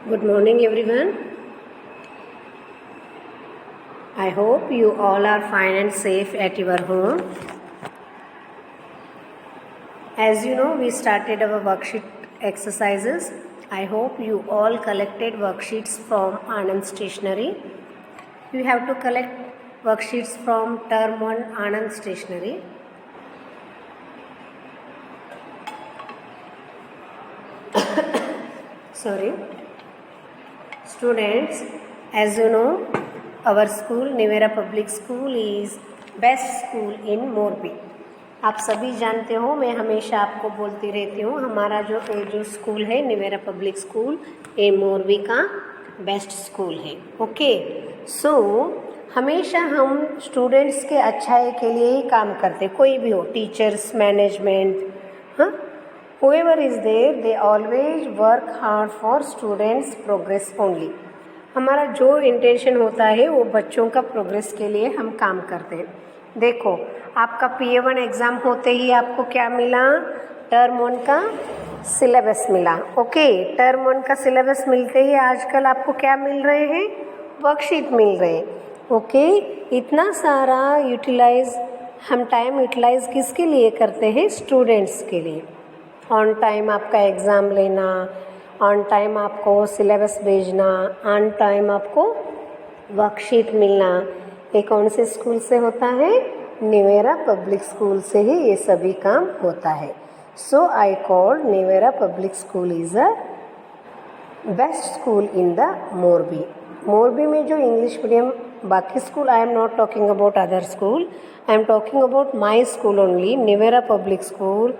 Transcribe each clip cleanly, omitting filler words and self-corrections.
Good morning, everyone. I hope you all are fine and safe at your home. As you know, we started our worksheet exercises. I hope you all collected worksheets from Anand Stationery. You have to collect worksheets from Term 1 Anand Stationery. Sorry. Students, as you know, our school, Nivera Public School, is best school in Morbi. आप सभी जानते हो, मैं हमेशा आपको बोलती रहती हूँ, हमारा जो स्कूल है निवेरा पब्लिक स्कूल, ये मोरबी का बेस्ट स्कूल है. ओके, सो हमेशा हम स्टूडेंट्स के अच्छाई के लिए ही काम करते, कोई भी हो, टीचर्स, मैनेजमेंट, हाँ, whoever is there, they always work hard for students progress only. हमारा जो इंटेंशन होता है वो बच्चों का प्रोग्रेस के लिए हम काम करते हैं. देखो, आपका PA1 एग्ज़ाम होते ही आपको क्या मिला? टर्म 1 का सिलेबस मिला. ओके, टर्म 1 का सिलेबस मिलते ही आजकल आपको क्या मिल रहे हैं? वर्कशीट मिल रहे हैं. ओके, इतना सारा हम टाइम यूटिलाइज किसके लिए करते हैं? स्टूडेंट्स के लिए. ऑन टाइम आपका एग्ज़ाम लेना, ऑन टाइम आपको सिलेबस भेजना, ऑन टाइम आपको वर्कशीट मिलना, ये कौन से स्कूल से होता है? निवेरा पब्लिक स्कूल से ही ये सभी काम होता है. So I call Nivera public school is a best school in the Morbi. Morbi में जो इंग्लिश मीडियम, बाकी school, I am not talking about other school, I am talking about my school only, Nivera public school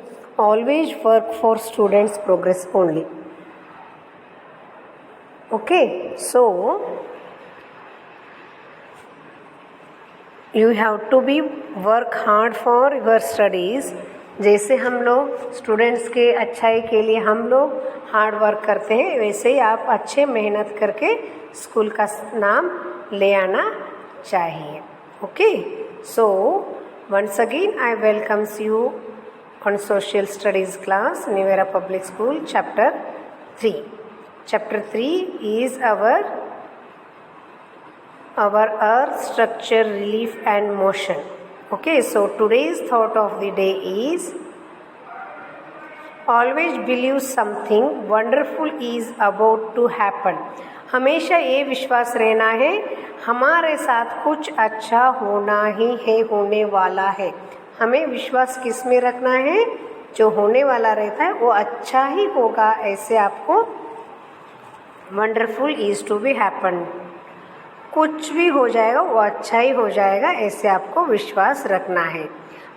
always work for students progress only. Okay, so you have to be work hard for your studies. जैसे हम लोग students के अच्छाई के लिए हम लोग hard work करते हैं, वैसे ही आप अच्छे मेहनत करके स्कूल का नाम ले आना चाहिए. Okay, so once again I welcomes you on social studies class, Nivera Public School, chapter 3. Chapter 3 is our earth structure, relief and motion. Okay, so today's thought of the day is always believe something wonderful is about to happen. हमेशा ये विश्वास रहना है, हमारे साथ कुछ अच्छा होना ही है, होने वाला है. हमें विश्वास किस में रखना है? जो होने वाला रहता है वो अच्छा ही होगा, ऐसे आपको wonderful is to be happen, कुछ भी हो जाएगा वो अच्छा ही हो जाएगा, ऐसे आपको विश्वास रखना है.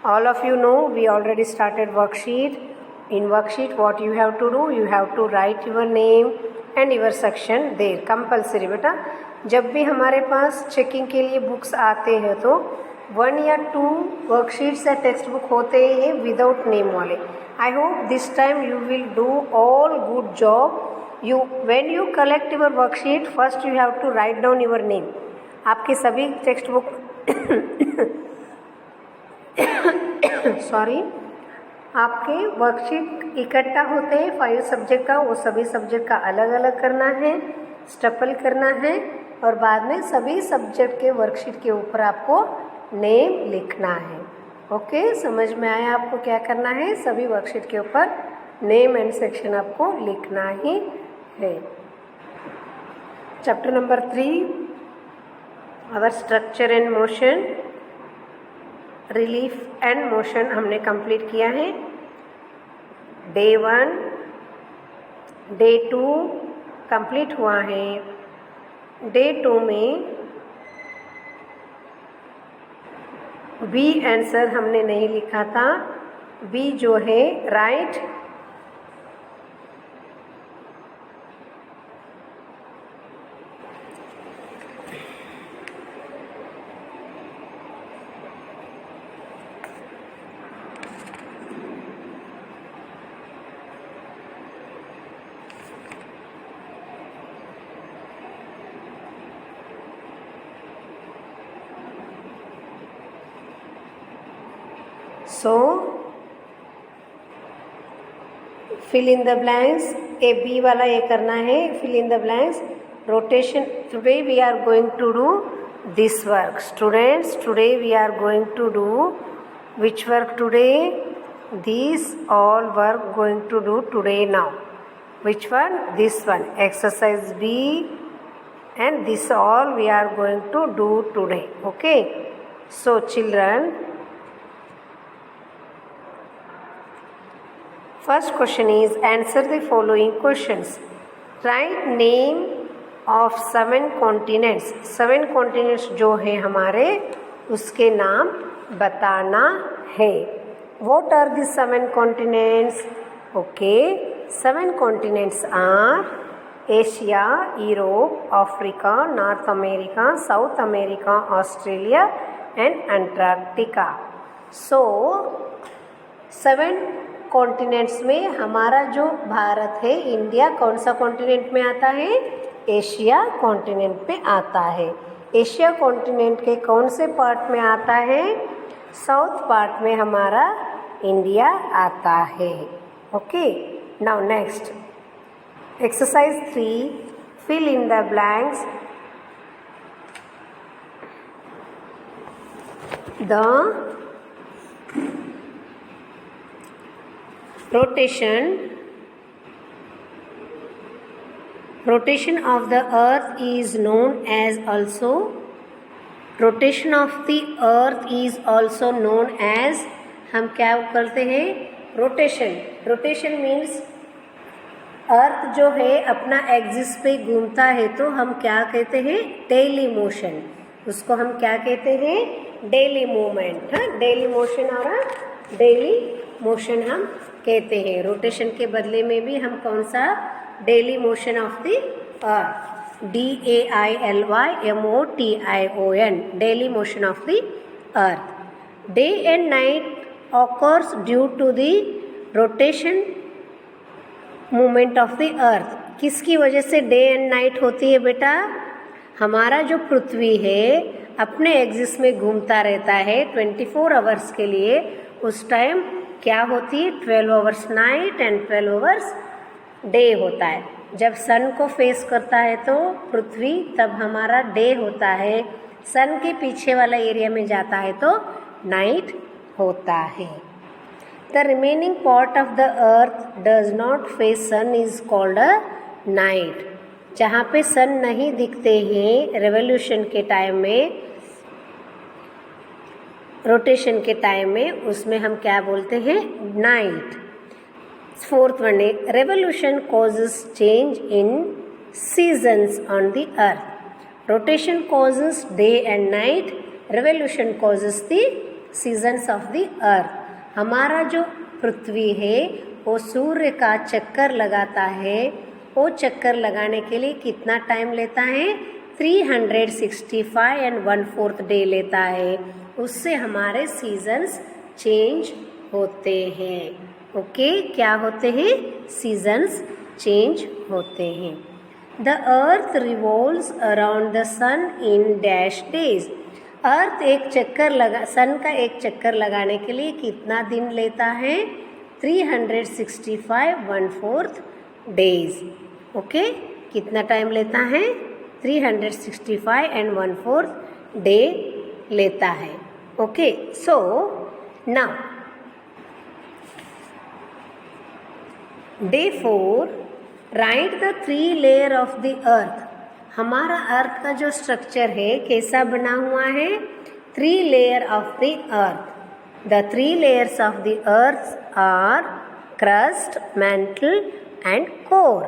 All of you know we already started worksheet. In worksheet what you have to do? You have to write your name and your section there. Compulsory बेटा, जब भी हमारे पास चेकिंग के लिए बुक्स आते हैं तो 1 या 2 वर्कशीट्स या टेक्स्ट बुक होते हैं विदाउट नेम वाले. I hope this time you will do all good job. You when you collect your worksheet, first you have to write down your name. आपके सभी टेक्स्ट बुक सॉरी, आपके worksheet इकट्ठा होते हैं 5 subject का, वो सभी सब्जेक्ट का अलग अलग करना है, स्टपल करना है, और बाद में सभी सब्जेक्ट के वर्कशीट के ऊपर आपको नेम लिखना है. ओके, समझ में आया आपको क्या करना है? सभी वर्कशीट के ऊपर नेम एंड सेक्शन आपको लिखना ही है. Chapter number 3, our structure and motion, relief and motion हमने कंप्लीट किया है. डे 1, डे 2 कंप्लीट हुआ है. डे 2 में बी आंसर हमने नहीं लिखा था. बी जो है right, so fill in the blanks, A B वाला ये करना है, fill in the blanks, rotation. Today we are going to do this work. Students, today we are going to do which work today? This all work going to do today now. Which one? This one. Exercise B, and this all we are going to do today. Okay. So children, first question is answer the following questions. Write name of 7 continents. 7 continents जो है हमारे उसके नाम बताना है. What are the 7 continents? Okay. 7 continents are Asia, Europe, Africa, North America, South America, Australia and Antarctica. So 7 continents में हमारा जो भारत है, इंडिया, कौन सा कॉन्टिनेंट में आता है? एशिया कॉन्टिनेंट पे आता है. एशिया कॉन्टिनेंट के कौन से पार्ट में आता है? साउथ पार्ट में हमारा इंडिया आता है. Okay. Now next, exercise 3, fill in the blanks. The rotation of the earth is known as also, rotation of the earth is also known as, हम क्या करते हैं? रोटेशन. रोटेशन मीन्स अर्थ जो है अपना एक्सिस पे घूमता है तो हम क्या कहते हैं? Daily motion. उसको हम क्या कहते हैं? Daily movement. डेली मोशन और डेली मोशन हम कहते हैं. रोटेशन के बदले में भी हम कौन सा? Daily motion of the earth. DAILYMOTION, daily motion of the earth. Day and night occurs due to the rotation movement of the earth. किसकी वजह से डे एंड नाइट होती है बेटा? हमारा जो पृथ्वी है अपने एक्सिस में घूमता रहता है 24 आवर्स के लिए. उस टाइम क्या होती है? 12 hours night and 12 hours day होता है. जब सन को फेस करता है तो पृथ्वी, तब हमारा डे होता है. सन के पीछे वाला एरिया में जाता है तो नाइट होता है. The remaining part of the earth does not face sun is called a night. जहाँ पे सन नहीं दिखते हैं रेवोल्यूशन के टाइम में, रोटेशन के टाइम में, उसमें हम क्या बोलते हैं? नाइट. फोर्थ वन है, revolution causes change in seasons on the earth. Rotation causes day and night, revolution causes the seasons of the earth. हमारा जो पृथ्वी है वो सूर्य का चक्कर लगाता है. वो चक्कर लगाने के लिए कितना टाइम लेता है? 365 एंड 1/4 डे लेता है. उससे हमारे सीजन्स चेंज होते हैं. ओके. क्या होते हैं? सीजन्स चेंज होते हैं. The earth revolves around the sun in dash days. Earth sun का एक चक्कर लगाने के लिए कितना दिन लेता है? 365 1/4 डेज. ओके. कितना टाइम लेता है? 365 एंड 1/4 डे लेता है. Okay. So now day 4, right the 3 layer of the earth. हमारा अर्थ का जो स्ट्रक्चर है कैसा बना हुआ है? 3 layer of the earth. The 3 layers of the earth are crust, mantle and core.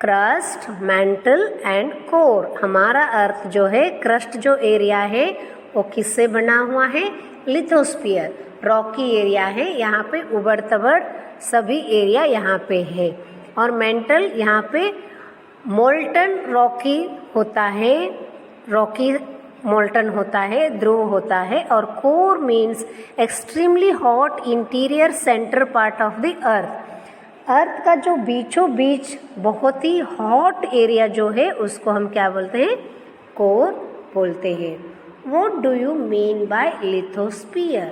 Crust, mantle and core. हमारा अर्थ जो है, क्रस्ट जो एरिया है वो किससे बना हुआ है? लिथोस्फीयर, रॉकी एरिया है. यहाँ पे उबड़ तबड़ सभी एरिया यहाँ पे है. और मेंटल यहाँ पे मोल्टन रॉकी होता है, रॉकी मोल्टन होता है, ध्रुव होता है. और core means extremely hot interior centre part of the earth. Earth का जो बीचों बीच बहुत ही हॉट एरिया जो है उसको हम क्या बोलते हैं? कोर बोलते हैं. What do you mean by lithosphere?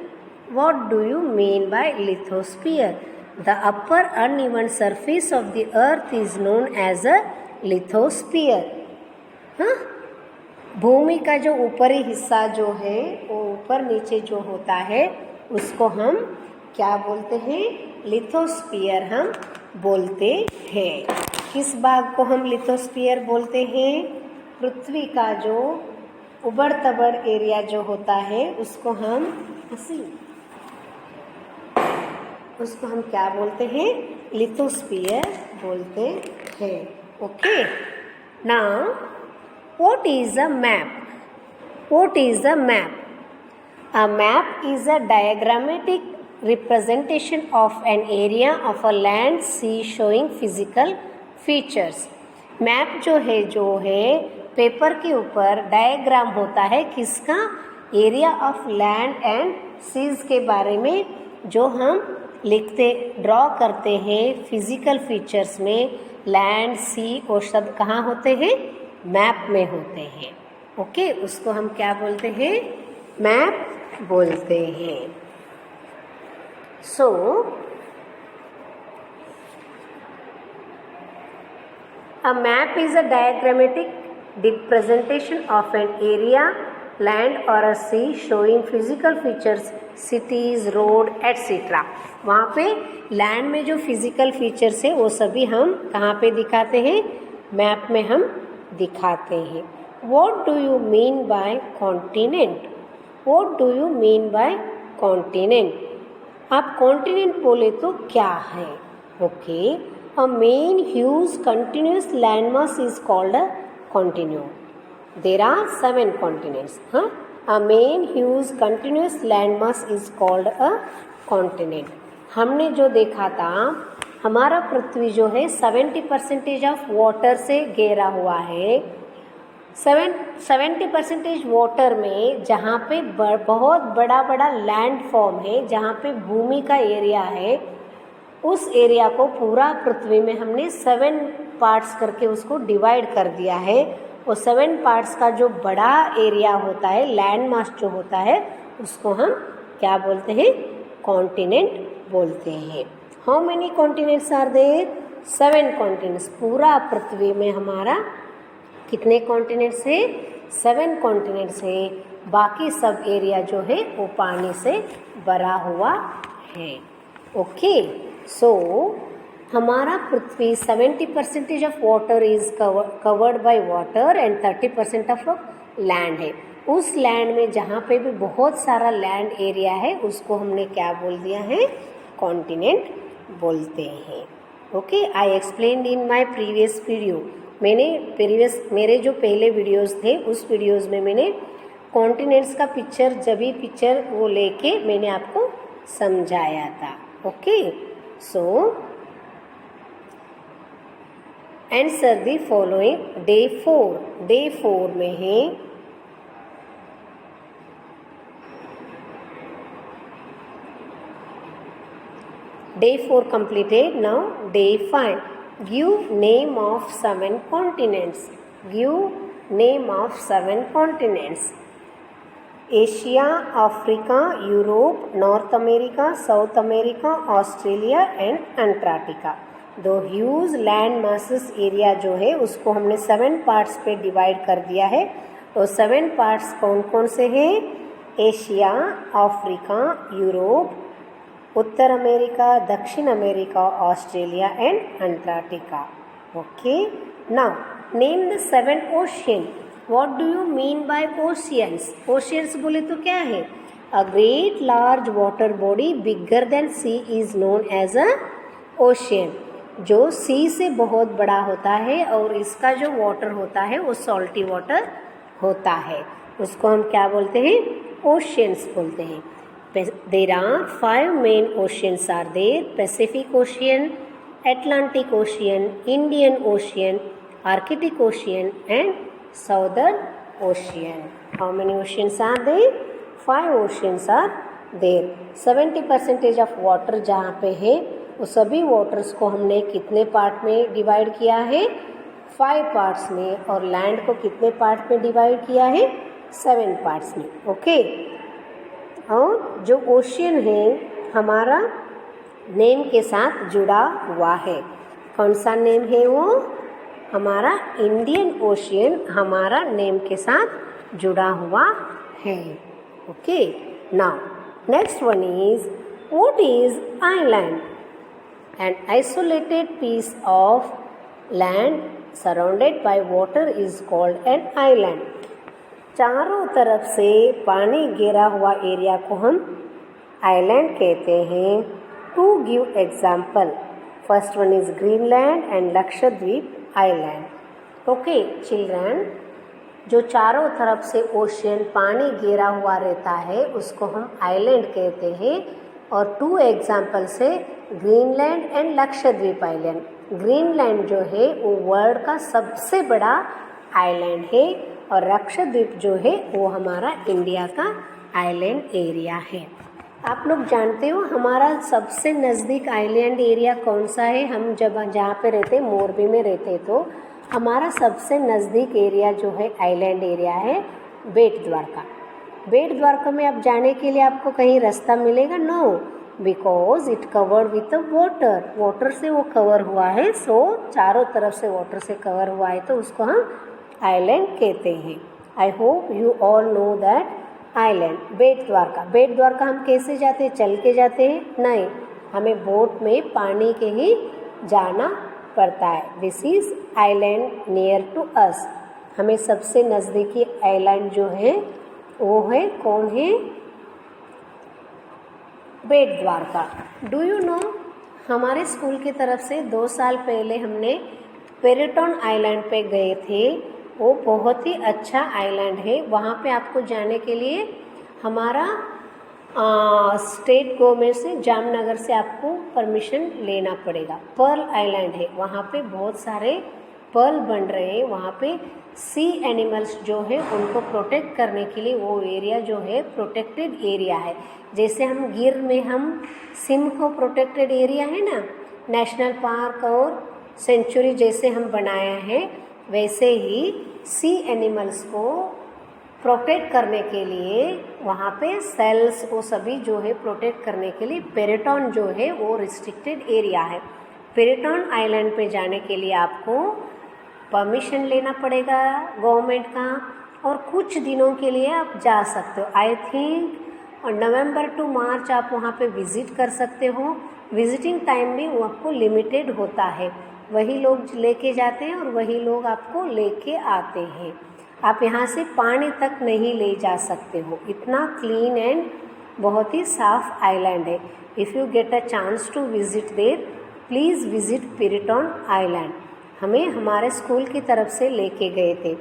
What do you mean by lithosphere? The upper uneven surface of the earth is known as a lithosphere. हाँ, भूमि का जो ऊपरी हिस्सा जो है वो ऊपर नीचे जो होता है उसको हम क्या बोलते हैं? लिथोस्फीयर हम बोलते हैं। किस भाग को हम लिथोस्फीयर बोलते हैं? पृथ्वी का जो उबड़ तबड़ एरिया जो होता है उसको हम क्या बोलते हैं? लिथोस्फीयर बोलते हैं। Okay, now what is a map? What is a map? A map is a diagrammatic representation of an area of a land sea showing physical features. Map जो है पेपर के ऊपर डायग्राम होता है किसका? Area of land and seas के बारे में जो हम लिखते ड्रॉ करते हैं फिजिकल फीचर्स में। लैंड सी वो शब्द कहाँ होते हैं? मैप में होते हैं। ओके, उसको हम क्या बोलते हैं? मैप बोलते हैं। सो a map is a diagrammatic representation of an area, land or a sea showing physical features, cities, road, etc. वहाँ पे लैंड में जो फिजिकल फीचर्स है वो सभी हम कहाँ पे दिखाते हैं? मैप में हम दिखाते हैं। What do you mean by continent? What do you mean by continent? आप कॉन्टिनेंट बोले तो क्या है? Okay, a main huge continuous landmass is called a continuum. There are 7 continents. A main huge continuous landmass is called a continent. हमने जो देखा था हमारा पृथ्वी जो है 70% ऑफ वाटर से घेरा हुआ है। 70% वाटर में जहाँ पे बहुत बड़ा बड़ा लैंड फॉर्म है, जहाँ पे भूमि का एरिया है, उस एरिया को पूरा पृथ्वी में हमने 7 पार्ट्स करके उसको डिवाइड कर दिया है। वो 7 पार्ट्स का जो बड़ा एरिया होता है, लैंड मास जो होता है, उसको हम क्या बोलते हैं? कॉन्टिनेंट बोलते हैं। How many continents are there? 7 continents. पूरा पृथ्वी में हमारा कितने कॉन्टिनेंट्स है? 7 कॉन्टिनेंट्स है। बाकी सब एरिया जो है वो पानी से भरा हुआ है। ओके, सो हमारा पृथ्वी 70% of water is covered by water and 30% of land है। उस लैंड में जहाँ पे भी बहुत सारा लैंड एरिया है उसको हमने क्या बोल दिया है? कॉन्टिनेंट बोलते हैं। Okay, I explained in my previous video. मेरे जो पहले वीडियोस थे उस वीडियोस में मैंने कॉन्टिनेंट्स का पिक्चर वो लेके मैंने आपको समझाया था। Okay, so answer the following. Day 4 में है Day 4 completed. Now Day 5. Give name of 7 continents. Give name of 7 continents. Asia, Africa, Europe, North America, South America, Australia and Antarctica. दो ह्यूज लैंड मासेस एरिया जो है उसको हमने 7 parts पे divide कर दिया है। तो 7 पार्ट्स कौन कौन से हैं? एशिया, अफ्रीका, यूरोप, उत्तर अमेरिका, दक्षिण America, Australia and Antarctica. Okay, now name the 7 ocean. What do you mean by oceans? Oceans बोले तो क्या है? A great large water body bigger than sea is known as a ocean. जो sea से बहुत बड़ा होता है और इसका जो वाटर होता है वो सॉल्टी वाटर होता है, उसको हम क्या बोलते हैं? ओशियंस बोलते हैं। There are 5 main oceans are there: Pacific Ocean, Atlantic Ocean, Indian Ocean, Arctic Ocean and Southern Ocean. How many oceans are there? 5 oceans are there. 70% of water जहाँ पे है वो सभी waters को हमने कितने पार्ट में डिवाइड किया है? 5 पार्ट्स में। और लैंड को कितने पार्ट में डिवाइड किया है? 7 पार्ट्स में। ओके, और जो ओशियन है हमारा नेम के साथ जुड़ा हुआ है। कौन सा नेम है वो? हमारा इंडियन ओशियन हमारा नेम के साथ जुड़ा हुआ है। Okay, now next one is what is island? An isolated piece of land surrounded by water is called an island. चारों तरफ से पानी घेरा हुआ एरिया को हम आइलैंड कहते हैं। To give example, first one is Greenland and Lakshadweep island. Okay children, जो चारों तरफ से ओशियन पानी घेरा हुआ रहता है उसको हम आइलैंड कहते हैं। और टू एग्जाम्पल से Greenland and Lakshadweep island. Greenland जो है वो वर्ल्ड का सबसे बड़ा आइलैंड है और लक्षद्वीप जो है वो हमारा इंडिया का आइलैंड एरिया है। आप लोग जानते हो हमारा सबसे नज़दीक आइलैंड एरिया कौन सा है? हम जब जहाँ पे रहते मोरबी में रहते तो हमारा सबसे नज़दीक एरिया जो है आइलैंड एरिया है बेट द्वारका। बेट द्वारका में आप जाने के लिए आपको कहीं रास्ता मिलेगा? No, because it covered with water. Water से वो कवर हुआ है, सो चारों तरफ से वाटर से कवर हुआ है तो उसको हम आइलैंड कहते हैं। I hope you all know that island. Bet Dwarka, Bet Dwarka हम कैसे जाते हैं? चल के जाते हैं? नहीं, हमें बोट में पानी के ही जाना पड़ता है। This is island near to us. हमें सबसे नज़दीकी आइलैंड जो है वो है कौन है? बेट द्वारका। डू यू नो हमारे स्कूल की तरफ से 2 साल पहले हमने पेरेटॉन आइलैंड पे गए थे। वो बहुत ही अच्छा आइलैंड है। वहाँ पे आपको जाने के लिए हमारा स्टेट गवर्नमेंट से जामनगर से आपको परमिशन लेना पड़ेगा। पर्ल आइलैंड है, वहाँ पे बहुत सारे पर्ल बन रहे हैं। वहाँ पे सी एनिमल्स जो है उनको प्रोटेक्ट करने के लिए वो एरिया जो है प्रोटेक्टेड एरिया है। जैसे हम गिर में हम सिम को प्रोटेक्टेड एरिया है ना, नेशनल पार्क और सेंचुरी जैसे हम बनाया है, वैसे ही सी एनिमल्स को प्रोटेक्ट करने के लिए वहाँ पे सेल्स वो सभी जो है प्रोटेक्ट करने के लिए पेरेटॉन जो है वो रिस्ट्रिक्टेड एरिया है। पेरेटॉन आइलैंड पे जाने के लिए आपको परमिशन लेना पड़ेगा गवर्नमेंट का, और कुछ दिनों के लिए आप जा सकते हो। आई थिंक नवंबर टू मार्च आप वहाँ पे विज़िट कर सकते हो। विजिटिंग टाइम भी वो आपको लिमिटेड होता है, वही लोग लेके जाते हैं और वही लोग आपको लेके आते हैं। आप यहाँ से पानी तक नहीं ले जा सकते हो, इतना क्लीन एंड बहुत ही साफ आइलैंड है। If you get a chance to visit there, please visit Pirotan island. हमें हमारे स्कूल की तरफ से लेके गए थे।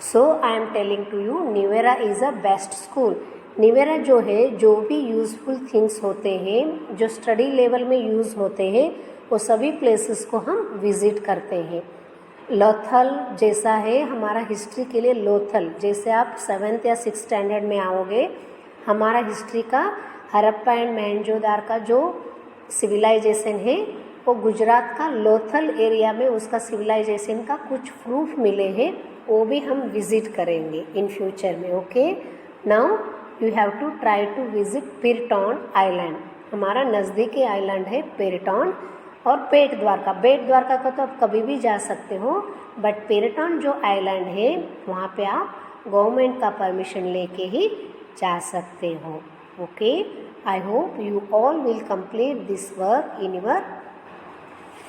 So I am telling to you, Nivera is a best school. Nivera जो है, जो भी यूज़फुल थिंग्स होते हैं, जो स्टडी लेवल में यूज़ होते हैं, वो सभी प्लेसेस को हम विज़िट करते हैं। लोथल जैसा है हमारा हिस्ट्री के लिए, लोथल जैसे आप 7th या 6th स्टैंडर्ड में आओगे, हमारा हिस्ट्री का हड़प्पा एंड मोहनजोदारो का जो सिविलाइजेशन है वो गुजरात का लोथल एरिया में उसका सिविलाइजेशन का कुछ प्रूफ मिले हैं, वो भी हम विज़िट करेंगे इन फ्यूचर में। Okay, now you have to try to visit Pirotan island. हमारा नज़दीकी आइलैंड है पेरेटॉन। और बेट द्वारका, बेट द्वारका को तो आप कभी भी जा सकते हो, बट पेरेटॉन जो आइलैंड है वहाँ पे आप गवर्नमेंट का परमिशन लेके ही जा सकते हो। Okay, I hope you all will complete this work in your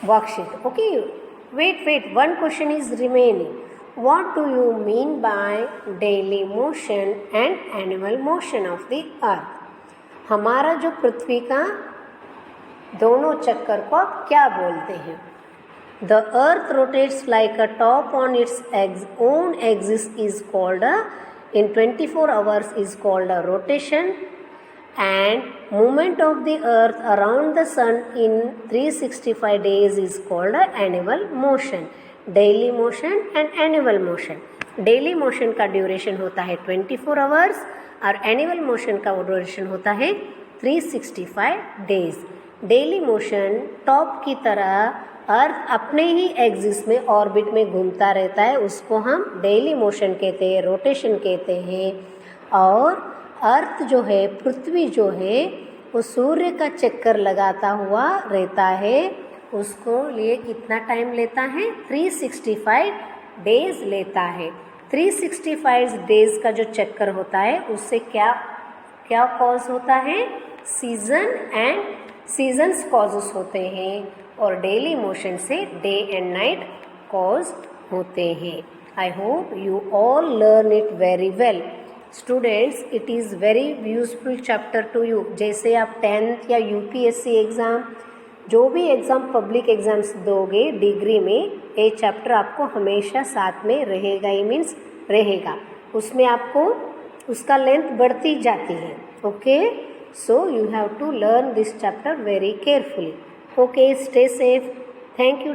worksheet. Okay, wait, one question is remaining. What do you mean by daily motion and annual motion of the earth? हमारा जो पृथ्वी का दोनों चक्कर को आप क्या बोलते हैं? The earth rotates like a top on its own axis is called in 24 hours is called a rotation, and movement of the earth around the sun in 365 days is called a annual motion. Daily motion and annual motion. Daily motion का duration होता है 24 hours और annual motion का duration होता है 365 days. Daily motion top की तरह अर्थ अपने ही एक्सिस में ऑर्बिट में घूमता रहता है, उसको हम डेली मोशन कहते हैं, रोटेशन कहते हैं। और अर्थ जो है, पृथ्वी जो है, वो सूर्य का चक्कर लगाता हुआ रहता है, उसको लिए कितना टाइम लेता है? 365 डेज लेता है। 365 डेज का जो चक्कर होता है उससे क्या क्या कॉज होता है? सीजन एंड सीजन्स कॉजेस होते हैं, और डेली मोशन से डे एंड नाइट कॉज होते हैं। I hope you all learn it very well. Students, it is very useful chapter two you. जैसे आप 10th या यूपीएससी एग्ज़ाम, जो भी एग्ज़ाम पब्लिक एग्ज़ाम्स दोगे डिग्री में, ये चैप्टर आपको हमेशा साथ में रहेगा, ही मीन्स रहेगा। उसमें आपको उसका लेंथ बढ़ती जाती है। Okay, so you have to learn this chapter very carefully. Okay, stay safe. Thank you.